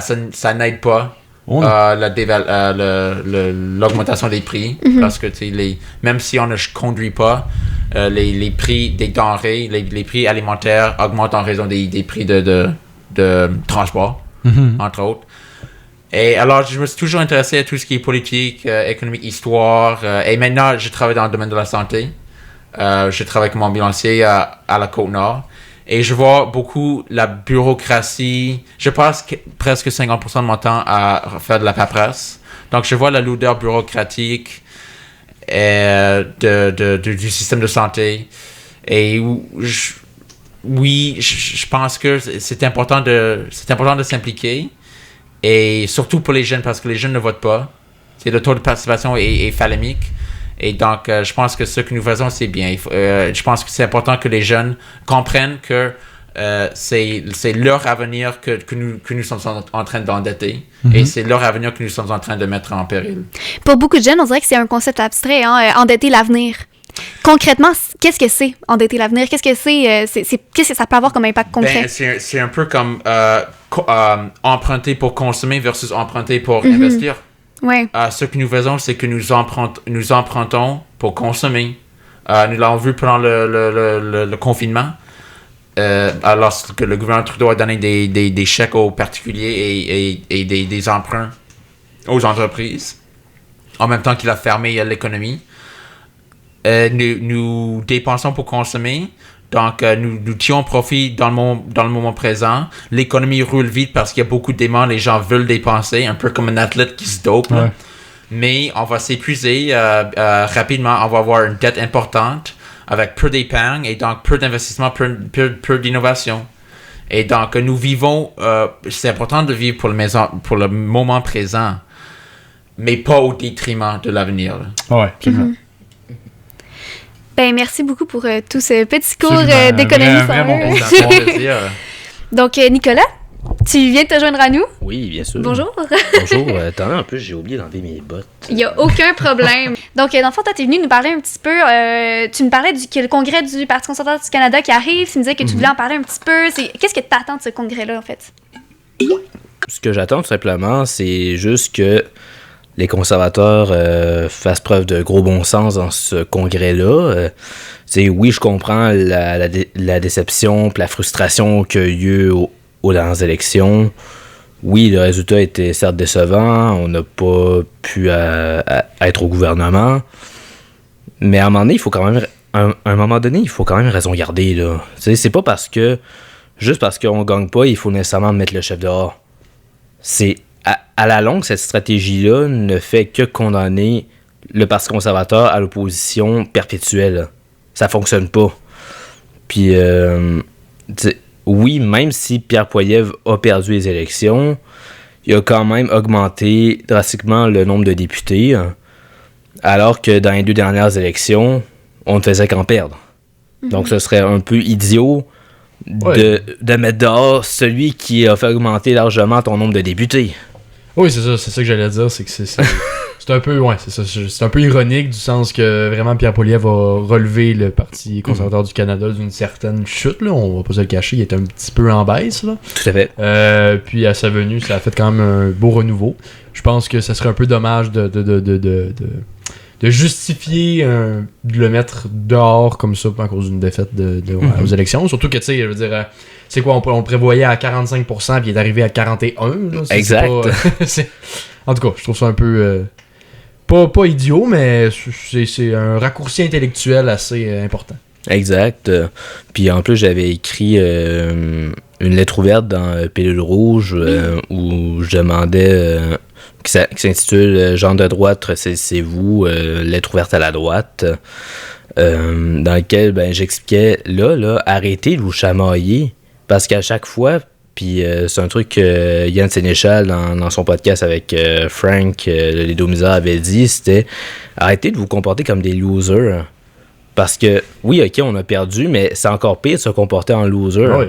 n'aide pas l'augmentation des prix. Parce que même si on ne conduit pas, les prix des denrées, les prix alimentaires augmentent en raison des prix de transport, entre autres. Et alors, je me suis toujours intéressé à tout ce qui est politique, économique, histoire. Et maintenant, je travaille dans le domaine de la santé. Je travaille comme ambulancier à la Côte-Nord et je vois beaucoup la bureaucratie. Je passe presque 50% de mon temps à faire de la paperasse. Donc, je vois la lourdeur bureaucratique du système de santé. Et je pense que c'est important de s'impliquer. Et surtout pour les jeunes, parce que les jeunes ne votent pas. Le taux de participation est phalémique. Et donc, je pense que ce que nous faisons, c'est bien. Je pense que c'est important que les jeunes comprennent que c'est leur avenir que nous sommes en train d'endetter. Et c'est leur avenir que nous sommes en train de mettre en péril. Pour beaucoup de jeunes, on dirait que c'est un concept abstrait, endetter l'avenir. Concrètement, qu'est-ce que c'est, endetter l'avenir? Qu'est-ce que qu'est-ce que ça peut avoir comme impact concret? C'est un peu comme emprunter pour consommer versus emprunter pour investir. Ouais. Ce que nous faisons, c'est que nous empruntons pour consommer. Nous l'avons vu pendant le confinement. Lorsque le gouvernement Trudeau a donné des chèques aux particuliers et des emprunts aux entreprises, en même temps qu'il a fermé l'économie. Nous dépensons pour consommer. Donc, nous tirons profit dans le moment présent. L'économie roule vite parce qu'il y a beaucoup de demandes. Les gens veulent dépenser, un peu comme un athlète qui se dope. Ouais. Mais on va s'épuiser rapidement. On va avoir une dette importante avec peu d'épargne et donc peu d'investissement, peu d'innovation. Et donc, nous vivons... c'est important de vivre pour le moment présent, mais pas au détriment de l'avenir. Ouais, absolument. Ben, merci beaucoup pour tout ce petit cours d'économie. Donc, Nicolas, tu viens de te joindre à nous? Oui, bien sûr. Bonjour. Bonjour. Attends, un peu, j'ai oublié d'enlever mes bottes. Il n'y a aucun problème. Donc, dans le fond, toi, tu es venu nous parler un petit peu. Tu me parlais que le congrès du Parti conservateur du Canada qui arrive. Tu me disais que tu voulais en parler un petit peu. Qu'est-ce que tu attends de ce congrès-là, en fait? Ce que j'attends, tout simplement, c'est juste que les conservateurs fassent preuve de gros bon sens dans ce congrès-là. Oui, je comprends la déception et la frustration qu'il y a eu aux dernières élections. Oui, le résultat était certes décevant. On n'a pas pu être au gouvernement. Mais à un moment donné, il faut quand même raison garder. Là. C'est pas juste parce qu'on gagne pas, il faut nécessairement mettre le chef dehors. À la longue, cette stratégie-là ne fait que condamner le Parti conservateur à l'opposition perpétuelle. Ça fonctionne pas. Puis, oui, même si Pierre Poilievre a perdu les élections, il a quand même augmenté drastiquement le nombre de députés, alors que dans les 2 dernières élections, on ne faisait qu'en perdre. Donc, ce serait un peu idiot de mettre dehors celui qui a fait augmenter largement ton nombre de députés. Oui, c'est ça que j'allais dire, c'est que c'est un peu, c'est un peu ironique du sens que vraiment Pierre Poilievre a relevé le Parti conservateur du Canada d'une certaine chute, là, on va pas se le cacher, il était un petit peu en baisse, là. Tout à fait. Puis à sa venue, ça a fait quand même un beau renouveau. Je pense que ça serait un peu dommage de justifier de le mettre dehors comme ça à cause d'une défaite aux élections. Surtout que, tu sais, je veux dire, c'est quoi, on le prévoyait à 45%, puis il est arrivé à 41%. Là, exact. En tout cas, je trouve ça un peu... pas idiot, mais c'est un raccourci intellectuel assez important. Exact. Puis en plus, j'avais écrit une lettre ouverte dans Pilule Rouge où je demandais... qui s'intitule « Gens de droite, ressaisissez-vous, lettre ouverte à la droite », dans lequel j'expliquais, là, arrêtez de vous chamailler, parce qu'à chaque fois, puis c'est un truc que Yann Sénéchal, dans son podcast avec Frank, les Domisards, avait dit, c'était « Arrêtez de vous comporter comme des losers ». Parce que, oui, OK, on a perdu, mais c'est encore pire de se comporter en loser. Oui.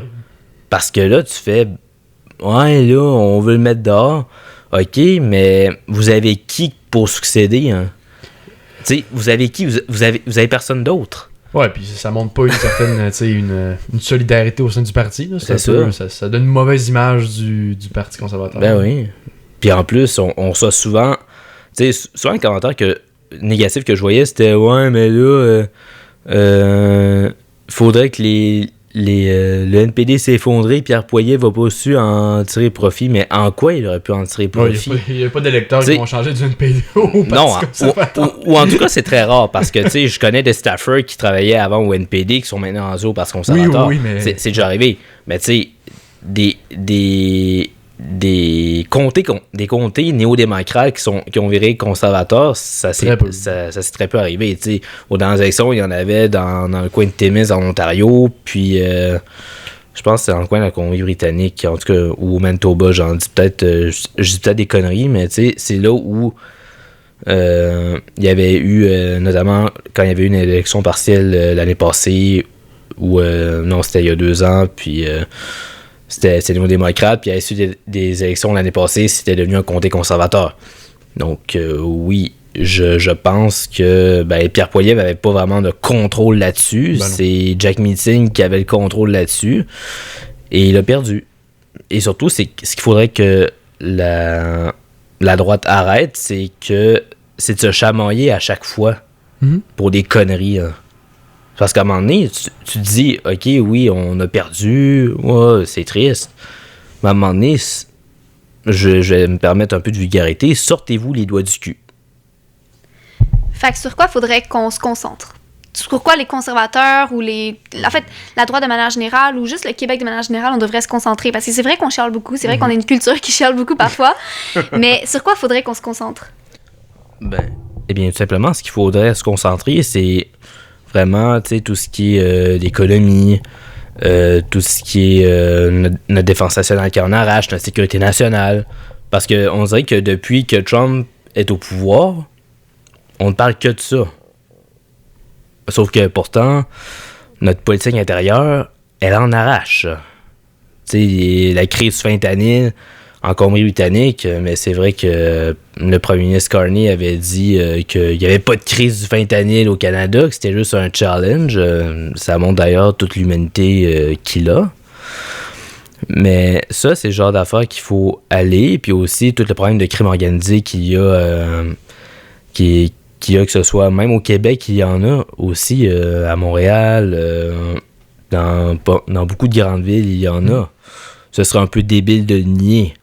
Parce que là, tu fais « Ouais, là, on veut le mettre dehors. » OK, mais vous avez qui pour succéder? Hein? Tu sais, vous avez qui? Vous avez personne d'autre. Ouais, puis ça montre pas une certaine, tu sais, une solidarité au sein du parti. Là. C'est ça. Ça donne une mauvaise image du Parti conservateur. Ben oui. Puis en plus, on reçoit souvent... Tu sais, souvent un commentaire négatif que je voyais, c'était « Ouais, mais là, faudrait que le NPD s'est effondré, Pierre Poilievre va pas su en tirer profit. » Mais en quoi il aurait pu en tirer profit? Il n'y a pas d'électeurs qui vont changer du NPD au Parti conservateur. Ou en tout cas, c'est très rare, parce que, tu sais, je connais des staffers qui travaillaient avant au NPD, qui sont maintenant en zoo au Parti conservateur. Oui, mais... C'est déjà arrivé. Mais, tu sais, des comtés néo-démocrates qui ont viré conservateurs, ça s'est très peu arrivé. T'sais. Dans les élections, il y en avait dans le coin de Timmins en Ontario, puis je pense que c'est dans le coin de la Colombie-Britannique, en tout cas, ou au Manitoba, j'en dis peut-être, je dis peut-être des conneries, mais c'est là où il y avait eu, notamment quand il y avait eu une élection partielle l'année passée, ou non, c'était il y a 2 ans, puis c'était les néo-démocrates, puis à l'issue des élections l'année passée, c'était devenu un comté conservateur. Donc, oui, je pense que Pierre Poilievre n'avait pas vraiment de contrôle là-dessus. C'est Jack Meeting qui avait le contrôle là-dessus. Et il a perdu. Et surtout, ce qu'il faudrait que la droite arrête, c'est de se chamailler à chaque fois pour des conneries. Hein. Parce qu'à un moment donné, tu te dis, OK, oui, on a perdu, ouais, c'est triste. Mais à un moment donné, je vais me permettre un peu de vulgarité, sortez-vous les doigts du cul. Fait que sur quoi faudrait qu'on se concentre? Sur quoi les conservateurs ou en fait, la droite de manière générale ou juste le Québec de manière générale, on devrait se concentrer? Parce que c'est vrai qu'on chiale beaucoup, c'est vrai qu'on a une culture qui chiale beaucoup parfois, mais sur quoi faudrait qu'on se concentre? Eh bien, tout simplement, ce qu'il faudrait se concentrer, c'est vraiment, tu sais, tout ce qui est l'économie, tout ce qui est notre défense nationale qui en arrache, notre sécurité nationale. Parce qu'on dirait que depuis que Trump est au pouvoir, on ne parle que de ça. Sauf que pourtant, notre politique intérieure, elle en arrache. Tu sais, la crise du fentanyl en Colombie-Britannique, mais c'est vrai que le premier ministre Carney avait dit qu'il n'y avait pas de crise du fentanyl au Canada, que c'était juste un challenge. Ça montre d'ailleurs toute l'humanité qu'il a. Mais ça, c'est le genre d'affaires qu'il faut aller. Puis aussi, tout le problème de crime organisé qu'il y a, que ce soit même au Québec, il y en a aussi à Montréal, dans beaucoup de grandes villes, il y en a. Ce serait un peu débile de le nier.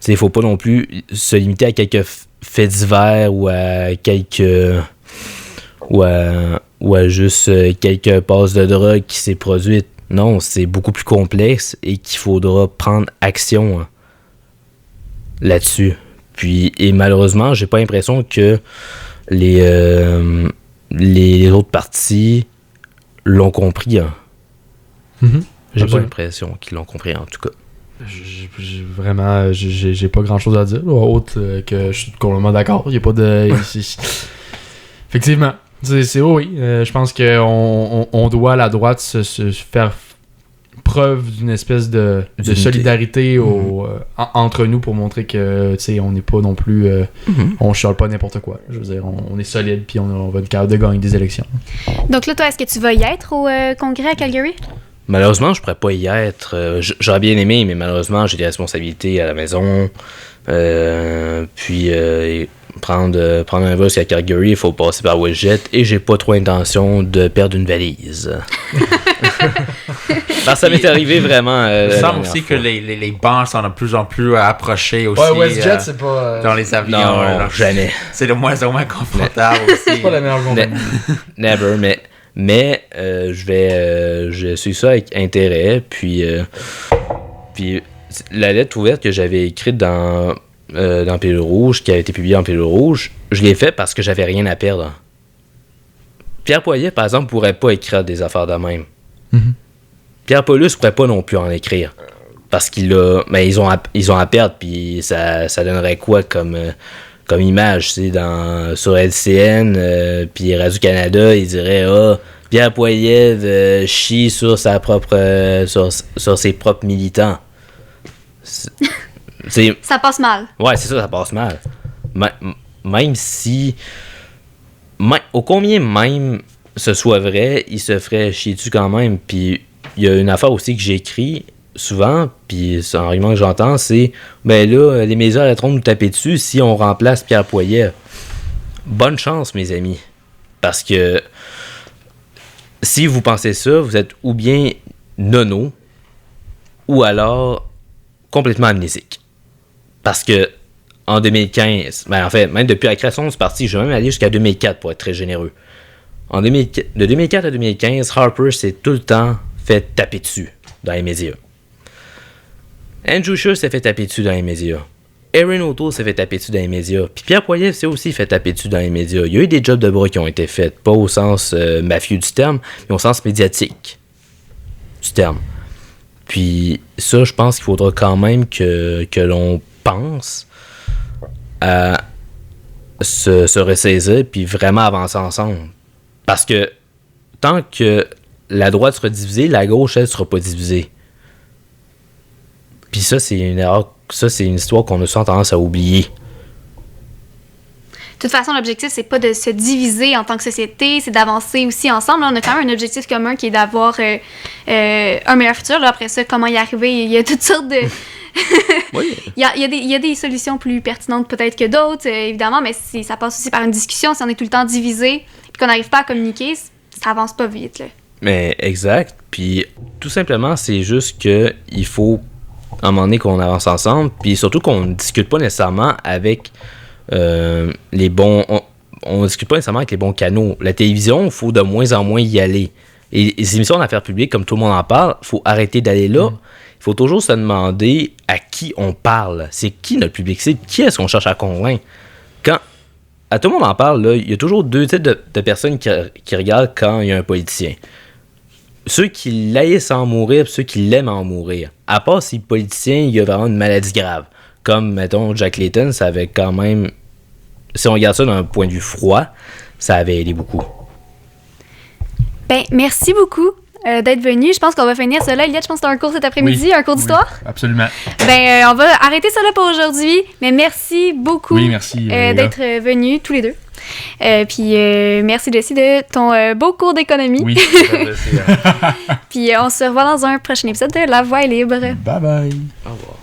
Il ne faut pas non plus se limiter à quelques faits divers ou à quelques... ou à juste quelques passes de drogue qui s'est produite. Non, c'est beaucoup plus complexe et qu'il faudra prendre action là-dessus. Et malheureusement, j'ai pas l'impression que les autres partis l'ont compris. Hein. J'ai pas l'impression qu'ils l'ont compris, en tout cas. J'ai pas grand chose à dire, autre que je suis complètement d'accord. Il y a pas de. Effectivement. Oui. Je pense qu'on doit à la droite se faire preuve d'une espèce de solidarité entre nous pour montrer que on n'est pas non plus. On chiale pas n'importe quoi. Je veux dire, on est solide puis on va être capable de gagner des élections. Donc là, toi, est-ce que tu vas y être au congrès à Calgary? Malheureusement, je pourrais pas y être. J'aurais bien aimé, mais malheureusement, j'ai des responsabilités à la maison. Puis Puis prendre un vol jusqu'à Calgary, il faut passer par WestJet et j'ai pas trop intention de perdre une valise. Parce que ça m'est arrivé vraiment. Il semble aussi que les bancs sont de plus en plus approchés aussi. Ouais, WestJet, c'est pas. Dans les avions. Non, jamais. C'est de moins en moins confortable aussi. C'est pas la meilleure compagnie. Never, mais je suis ça avec intérêt. Puis la lettre ouverte que j'avais écrite dans Pilule Rouge, qui a été publiée en Pilule Rouge, je l'ai fait parce que j'avais rien à perdre. Pierre Poilievre, par exemple, pourrait pas écrire des affaires de même. Mm-hmm. Pierre Paulus pourrait pas non plus en écrire. Parce qu'ils ont à perdre, puis ça donnerait quoi comme image, tu sais, sur LCN, puis Radio-Canada, ils diraient Pierre Poilievre chie sur ses propres militants. Ça passe mal. Ouais, c'est ça passe mal. Même si... au combien même ce soit vrai, il se ferait chier dessus quand même. Puis il y a une affaire aussi que j'écris souvent, puis c'est un argument que j'entends, c'est ben là, les médias arrêteront de nous taper dessus si on remplace Pierre Poilievre. Bonne chance, mes amis. Parce que si vous pensez ça, vous êtes ou bien nono, ou alors complètement amnésique. Parce que en 2015, en fait, même depuis la création de ce parti, je vais même aller jusqu'à 2004 pour être très généreux. De 2004 à 2015, Harper s'est tout le temps fait taper dessus dans les médias. Andrew Scheer s'est fait taper dessus dans les médias. Erin O'Toole s'est fait taper dessus dans les médias. Puis Pierre Poilievre s'est aussi fait taper dessus dans les médias. Il y a eu des jobs de bras qui ont été faits, pas au sens mafieux du terme, mais au sens médiatique du terme. Puis ça, je pense qu'il faudra quand même que l'on pense à se ressaisir puis vraiment avancer ensemble. Parce que tant que la droite sera divisée, la gauche, elle, sera pas divisée. Puis ça, c'est une erreur. Ça, c'est une histoire qu'on a souvent tendance à oublier. De toute façon, l'objectif, c'est pas de se diviser en tant que société, c'est d'avancer aussi ensemble. Là, on a quand même un objectif commun qui est d'avoir un meilleur futur. Là, après ça, comment y arriver? Il y a toutes sortes de... Oui. il y a des solutions plus pertinentes peut-être que d'autres, évidemment, mais ça passe aussi par une discussion. Si on est tout le temps divisé et qu'on n'arrive pas à communiquer, ça avance pas vite. Là. Mais exact. Puis tout simplement, c'est juste que il faut à un moment donné qu'on avance ensemble, puis surtout qu'on ne discute pas nécessairement avec les bons... On ne discute pas nécessairement avec les bons canaux. La télévision, il faut de moins en moins y aller. Et les émissions d'affaires publiques, comme tout le monde en parle, il faut arrêter d'aller là. Il faut toujours se demander à qui on parle. C'est qui notre public? C'est qui est-ce qu'on cherche à convaincre? Quand à tout le monde en parle, là, il y a toujours deux types de personnes qui regardent quand il y a un politicien. Ceux qui l'haïssent en mourir et ceux qui l'aiment en mourir. À part si le politicien il a vraiment une maladie grave. Comme, mettons, Jack Layton, ça avait quand même... Si on regarde ça d'un point de vue froid, ça avait aidé beaucoup. Ben, merci beaucoup d'être venu. Je pense qu'on va finir cela. Eliott, je pense que tu as un cours cet après-midi, un cours d'histoire. Oui, absolument. Ben, on va arrêter cela pour aujourd'hui. Mais merci beaucoup d'être venus, tous les deux. Puis merci Jessie de ton beau cours d'économie. Oui. Puis on se revoit dans un prochain épisode de La Voix est libre. Bye bye. Au revoir.